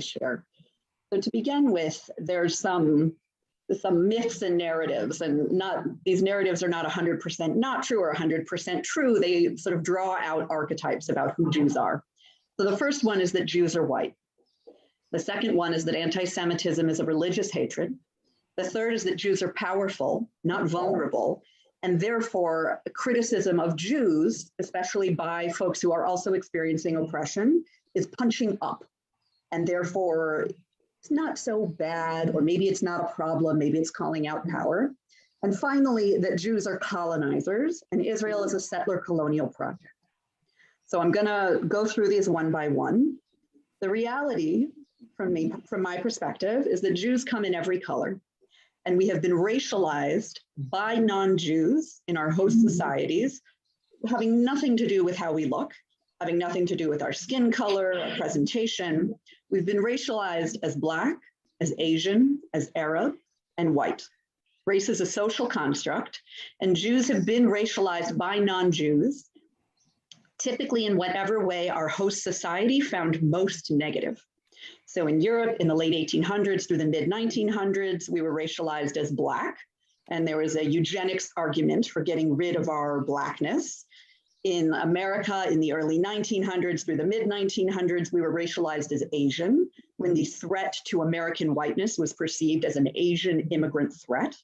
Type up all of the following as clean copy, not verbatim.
share. So to begin with, there's some myths and narratives, and these narratives are not 100% not true or 100% true. They sort of draw out archetypes about who Jews are. So the first one is that Jews are white. The second one is that anti-Semitism is a religious hatred. The third is that Jews are powerful, not vulnerable, and therefore criticism of Jews, especially by folks who are also experiencing oppression, is punching up. And therefore, it's not so bad, or maybe it's not a problem, maybe it's calling out power. And finally, that Jews are colonizers and Israel is a settler colonial project. So I'm gonna go through these one by one. The reality from my perspective is that Jews come in every color, and we have been racialized by non-Jews in our host societies, having nothing to do with how we look, having nothing to do with our skin color, our presentation. We've been racialized as Black, as Asian, as Arab, and white. Race is a social construct, and Jews have been racialized by non-Jews, typically in whatever way our host society found most negative. So in Europe, in the late 1800s through the mid 1900s, we were racialized as Black, and there was a eugenics argument for getting rid of our Blackness. In America, in the early 1900s through the mid 1900s, we were racialized as Asian, when the threat to American whiteness was perceived as an Asian immigrant threat.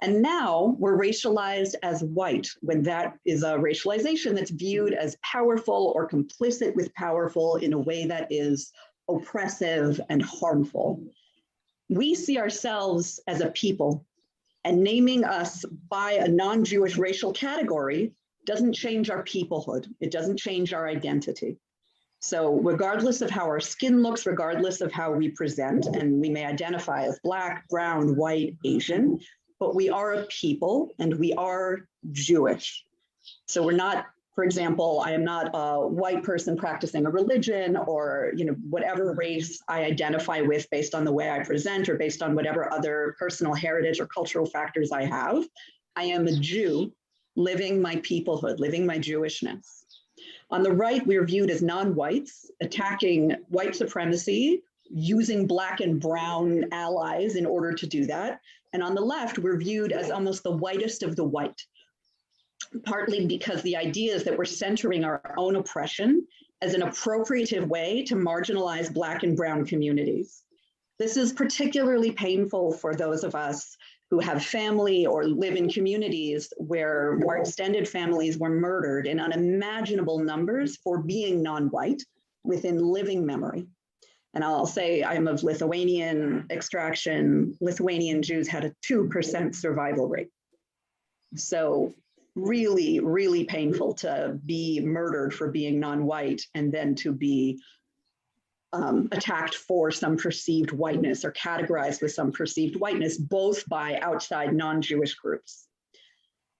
And now we're racialized as white, when that is a racialization that's viewed as powerful or complicit with powerful in a way that is oppressive and harmful. We see ourselves as a people, and naming us by a non-Jewish racial category doesn't change our peoplehood. It doesn't change our identity. So regardless of how our skin looks, regardless of how we present, and we may identify as Black, brown, white, Asian, but we are a people and we are Jewish. So we're not, for example, I am not a white person practicing a religion, or whatever race I identify with based on the way I present or based on whatever other personal heritage or cultural factors I have. I am a Jew living my peoplehood, living my Jewishness. On the right, we're viewed as non-whites, attacking white supremacy, using Black and brown allies in order to do that. And on the left, we're viewed as almost the whitest of the white, partly because the idea is that we're centering our own oppression as an appropriative way to marginalize Black and brown communities. This is particularly painful for those of us who have family or live in communities where our extended families were murdered in unimaginable numbers for being non-white within living memory. And I'll say I'm of Lithuanian extraction. Lithuanian Jews had a 2% survival rate. So really, really painful to be murdered for being non-white and then to be attacked for some perceived whiteness or categorized with some perceived whiteness, both by outside non-Jewish groups.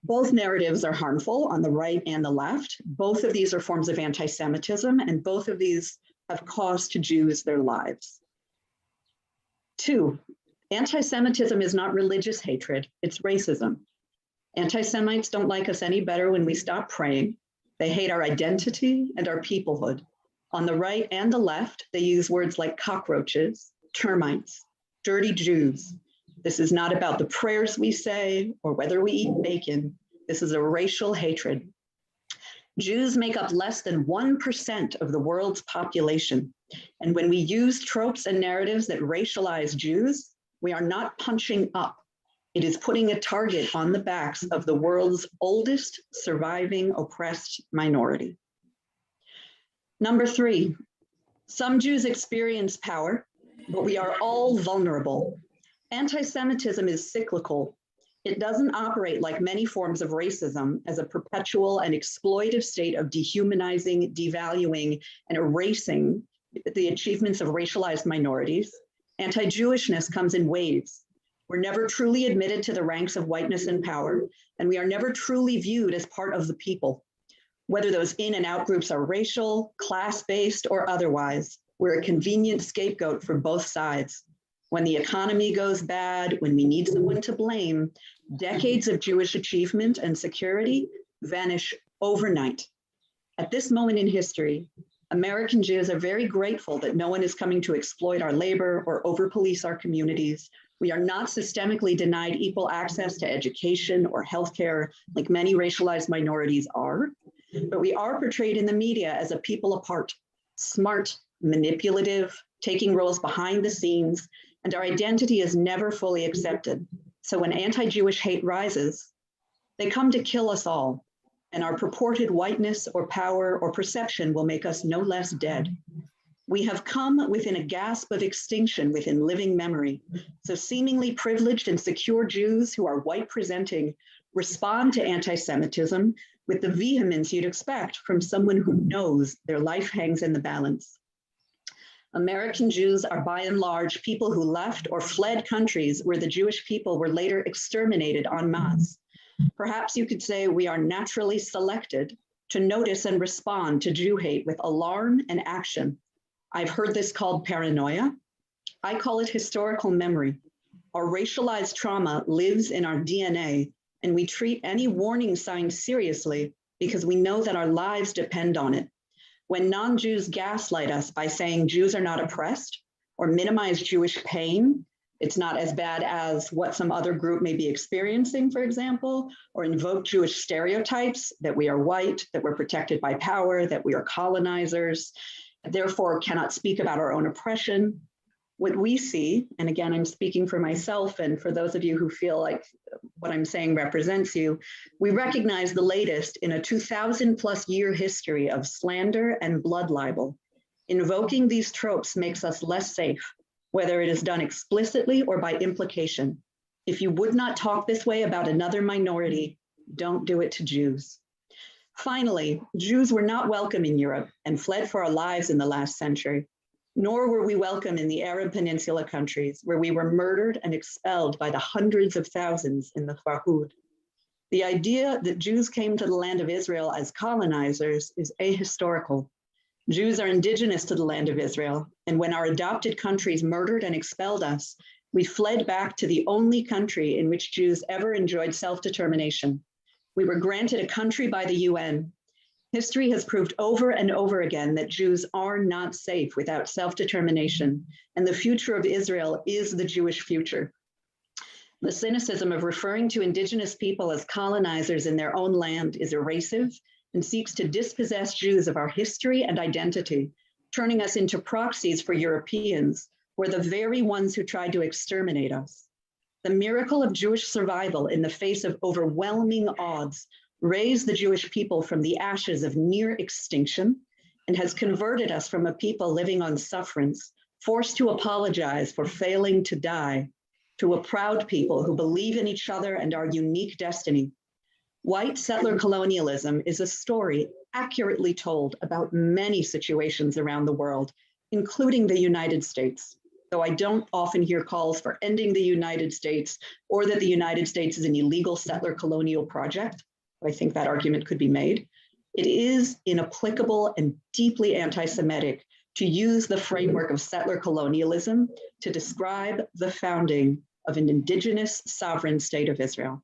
Both narratives are harmful on the right and the left. Both of these are forms of anti-Semitism, and both of these have cost Jews their lives. 2, anti-Semitism is not religious hatred, it's racism. Anti-Semites don't like us any better when we stop praying. They hate our identity and our peoplehood. On the right and the left, they use words like cockroaches, termites, dirty Jews. This is not about the prayers we say or whether we eat bacon. This is a racial hatred. Jews make up less than 1% of the world's population. And when we use tropes and narratives that racialize Jews, we are not punching up. It is putting a target on the backs of the world's oldest surviving oppressed minority. Number 3, some Jews experience power, but we are all vulnerable. Anti-Semitism is cyclical. It doesn't operate like many forms of racism as a perpetual and exploitive state of dehumanizing, devaluing, and erasing the achievements of racialized minorities. Anti-Jewishness comes in waves. We're never truly admitted to the ranks of whiteness and power, and we are never truly viewed as part of the people. Whether those in and out groups are racial, class-based, or otherwise, we're a convenient scapegoat for both sides. When the economy goes bad, when we need someone to blame, decades of Jewish achievement and security vanish overnight. At this moment in history, American Jews are very grateful that no one is coming to exploit our labor or over-police our communities. We are not systemically denied equal access to education or healthcare like many racialized minorities are, but we are portrayed in the media as a people apart, smart, manipulative, taking roles behind the scenes, and our identity is never fully accepted. So when anti-Jewish hate rises, they come to kill us all, and our purported whiteness or power or perception will make us no less dead. We have come within a gasp of extinction within living memory. So seemingly privileged and secure Jews who are white presenting respond to anti-Semitism with the vehemence you'd expect from someone who knows their life hangs in the balance. American Jews are by and large people who left or fled countries where the Jewish people were later exterminated en masse. Perhaps you could say we are naturally selected to notice and respond to Jew hate with alarm and action. I've heard this called paranoia. I call it historical memory. Our racialized trauma lives in our DNA, and we treat any warning sign seriously because we know that our lives depend on it. When non-Jews gaslight us by saying Jews are not oppressed or minimize Jewish pain, it's not as bad as what some other group may be experiencing, for example, or invoke Jewish stereotypes that we are white, that we're protected by power, that we are colonizers, therefore cannot speak about our own oppression. What we see, and again, I'm speaking for myself and for those of you who feel like what I'm saying represents you, we recognize the latest in a 2,000+ year history of slander and blood libel. Invoking these tropes makes us less safe, whether it is done explicitly or by implication. If you would not talk this way about another minority, don't do it to Jews. Finally, Jews were not welcome in Europe and fled for our lives in the last century, nor were we welcome in the Arab Peninsula countries where we were murdered and expelled by the hundreds of thousands in the Farhud. The idea that Jews came to the land of Israel as colonizers is ahistorical. Jews are indigenous to the land of Israel, and when our adopted countries murdered and expelled us, we fled back to the only country in which Jews ever enjoyed self-determination. We were granted a country by the UN. History has proved over and over again that Jews are not safe without self-determination, and the future of Israel is the Jewish future. The cynicism of referring to indigenous people as colonizers in their own land is erasive and seeks to dispossess Jews of our history and identity, turning us into proxies for Europeans, who are the very ones who tried to exterminate us. The miracle of Jewish survival in the face of overwhelming odds raised the Jewish people from the ashes of near extinction and has converted us from a people living on sufferance, forced to apologize for failing to die, to a proud people who believe in each other and our unique destiny. White settler colonialism is a story accurately told about many situations around the world, including the United States. Though I don't often hear calls for ending the United States or that the United States is an illegal settler colonial project, I think that argument could be made. It is inapplicable and deeply anti-Semitic to use the framework of settler colonialism to describe the founding of an indigenous sovereign state of Israel.